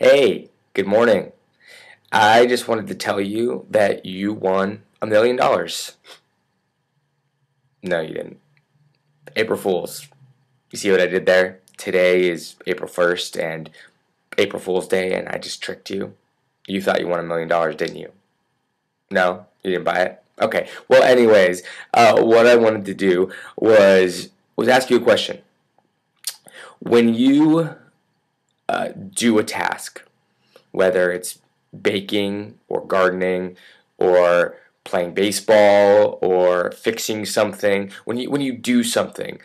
Hey, good morning. I just wanted to tell you that you won $1 million. No, you didn't. April Fools. You see what I did there? Today is April 1st and April Fool's Day, and I just tricked you. You thought you won $1 million, didn't you? No? You didn't buy it? Okay. Well, anyways, what I wanted to do was ask you a question. When you do a task, whether it's baking or gardening or playing baseball or fixing something, when you do something,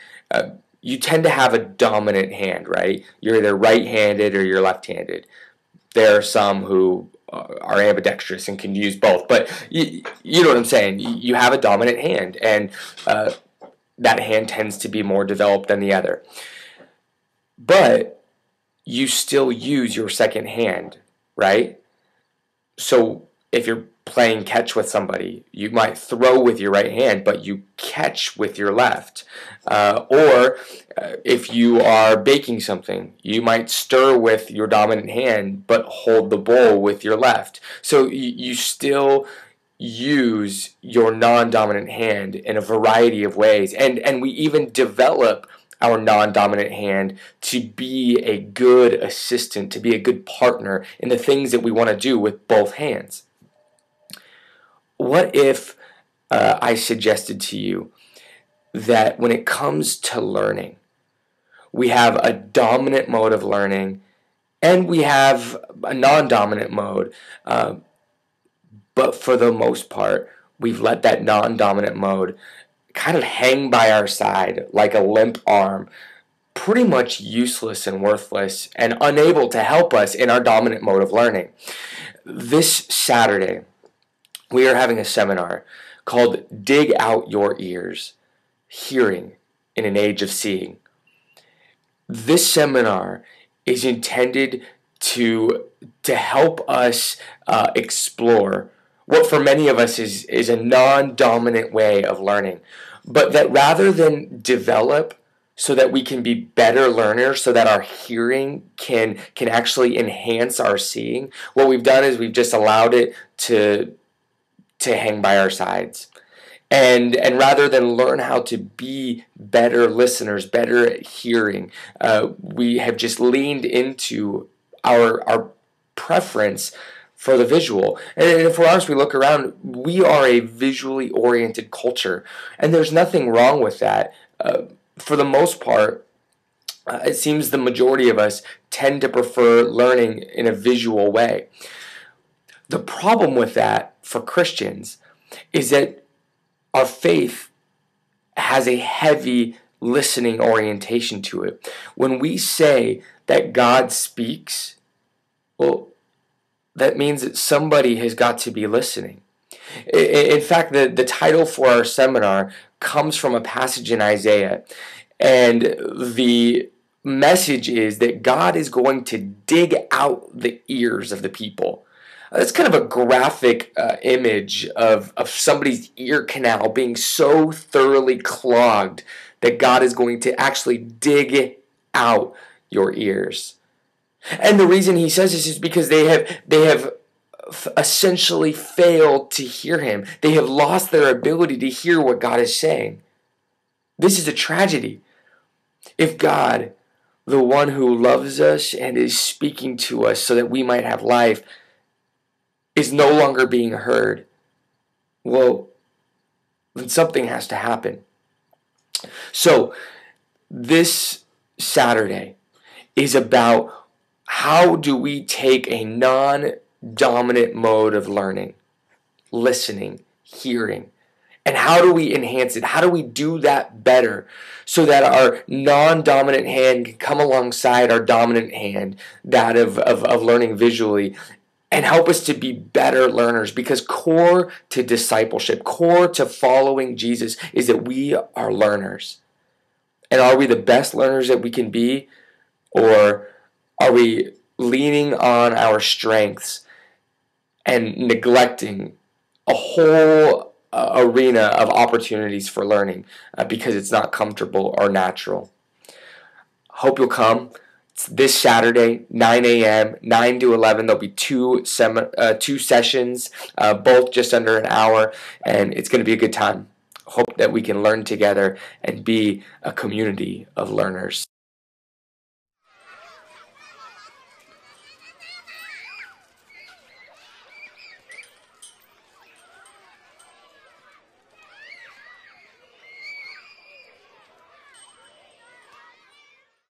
you tend to have a dominant hand, right? You're either right-handed or you're left-handed. There are some who are ambidextrous and can use both, but you know what I'm saying. You have a dominant hand, and that hand tends to be more developed than the other. But you still use your second hand, right? So if you're playing catch with somebody, you might throw with your right hand, but you catch with your left. Or if you are baking something, you might stir with your dominant hand, but hold the bowl with your left. So you still use your non-dominant hand in a variety of ways, and we even develop our non-dominant hand to be a good assistant, to be a good partner in the things that we want to do with both hands. What if I suggested to you that when it comes to learning, we have a dominant mode of learning and we have a non-dominant mode, but for the most part, we've let that non-dominant mode kind of hang by our side like a limp arm, pretty much useless and worthless and unable to help us in our dominant mode of learning. This Saturday, we are having a seminar called Dig Out Your Ears, Hearing in an Age of Seeing. This seminar is intended to help us explore what for many of us is a non-dominant way of learning, but that rather than develop so that we can be better learners, so that our hearing can actually enhance our seeing, what we've done is we've just allowed it to hang by our sides. And rather than learn how to be better listeners, better at hearing, we have just leaned into our preference for the visual. And if we're honest, we look around, we are a visually oriented culture, and there's nothing wrong with that. For the most part, it seems the majority of us tend to prefer learning in a visual way. The problem with that for Christians is that our faith has a heavy listening orientation to it. When we say that God speaks, well, that means that somebody has got to be listening. In fact, the title for our seminar comes from a passage in Isaiah, and the message is that God is going to dig out the ears of the people. That's kind of a graphic image of somebody's ear canal being so thoroughly clogged that God is going to actually dig out your ears. And the reason he says this is because they have essentially failed to hear him. They have lost their ability to hear what God is saying. This is a tragedy. If God, the one who loves us and is speaking to us so that we might have life, is no longer being heard, well, then something has to happen. So, this Saturday is about how do we take a non-dominant mode of learning, listening, hearing, and how do we enhance it? How do we do that better so that our non-dominant hand can come alongside our dominant hand, that of learning visually, and help us to be better learners? Because core to discipleship, core to following Jesus is that we are learners. And are we the best learners that we can be? Or are we leaning on our strengths and neglecting a whole arena of opportunities for learning because it's not comfortable or natural? Hope you'll come. It's this Saturday, 9 a.m., 9 to 11. There'll be two sessions, both just under an hour, and it's going to be a good time. Hope that we can learn together and be a community of learners.